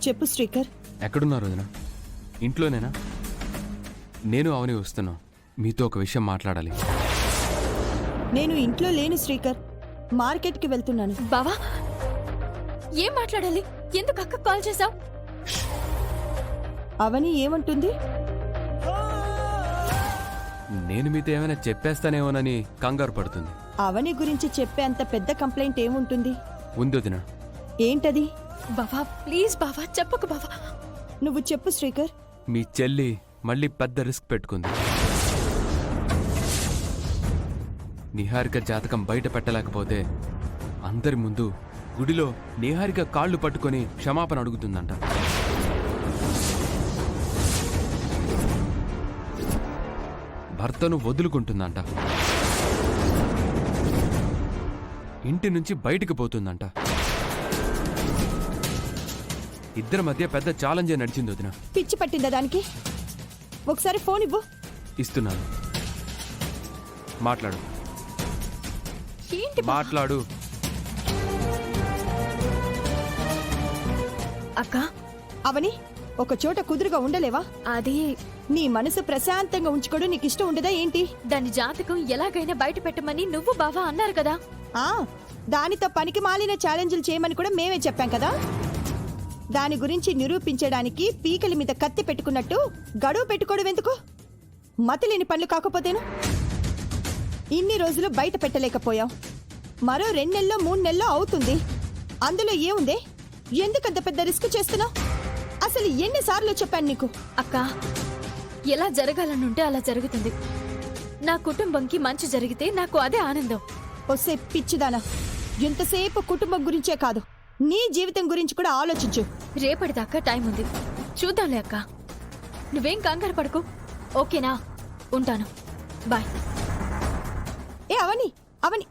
చెప్పు శ్రీకర్. ఎక్కడున్నారు వదిన? ఇంట్లోనేనా? నేను అవని వస్తున్నాం. మీతో ఒక విషయం మాట్లాడాలి. నేను ఇంట్లో లేను శ్రీకర్, మార్కెట్కి వెళ్తున్నాను. బావా ఏం మాట్లాడాలి? ఎందుకు అక్క కాల్ చేసావు? అవని ఏమంటుంది? నేను మీతో ఏమైనా చెప్పేస్తానేమోనని కంగారు పడుతుంది. అవని గురించి చెప్పే అంత పెద్ద కంప్లైంట్ ఏముంటుంది? ఉంది వదిన. ఏంటది? బావా ప్లీజ్ బావా చెప్పకు బావా. నువ్వు చెప్పు శ్రీకర్. మీ చెల్లి మళ్ళీ పెద్ద రిస్క్ పెట్టుకుంది. నిహారిక జాతకం బయట పెట్టలేకపోతే అందరి ముందు గుడిలో నిహారిక కాళ్ళు పట్టుకొని క్షమాపణ అడుగుతుందంట. భర్తను వదులుకుంటుందంట. ఇంటి నుంచి బయటికి పోతుందంట. ఇద్దరి మధ్య పెద్ద ఛాలెంజే నడిచింది వదిన. పిచ్చి పట్టిందా దానికి? ఒకసారి ఫోన్ ఇవ్వు. ఇస్తున్నాను, మాట్లాడు. ఏంటి బావా? మాట్లాడు. అక్క అవని, ఒక చోట కుదురుగా ఉండలేవా? అది నీ మనసు ప్రశాంతంగా ఉంచుకోవడం నీకు ఇష్టం ఉండదా ఏంటి? దాని జాతకం ఎలాగైనా బయట పెట్టమని నువ్వు బావా అన్నారు కదా. ఆ దానితో పనికి మాలిన ఛాలెంజ్లు చేయమని కూడా మేమే చెప్పాం కదా. దాని గురించి నిరూపించడానికి పీకల మీద కత్తి పెట్టుకున్నట్టు గడువు పెట్టుకోవడం ఎందుకు? మతిలేని పనులు కాకపోతేను. ఇన్ని రోజులు బయట పెట్టలేకపోయావు, మరో 2 నెలలో 3 నెలలో అవుతుంది. అందులో ఏముందే? ఎందుకంత పెద్ద రిస్క్ చేస్తున్నావు? అసలు ఎన్నిసార్లు చెప్పాను నీకు? అక్క ఎలా జరగాలనుంటే అలా జరుగుతుంది. నా కుటుంబంకి మంచి జరిగితే నాకు అదే ఆనందం. వస్తే పిచ్చిదానా, ఎంతసేపు కుటుంబం గురించే కాదు, నీ జీవితం గురించి కూడా ఆలోచించు. రేపటిదాకా టైం ఉంది, చూద్దాంలే అక్క. నువ్వేం కంగారు పడకు, ఓకేనా? ఉంటాను, బాయ్. ఏ అవని, అవని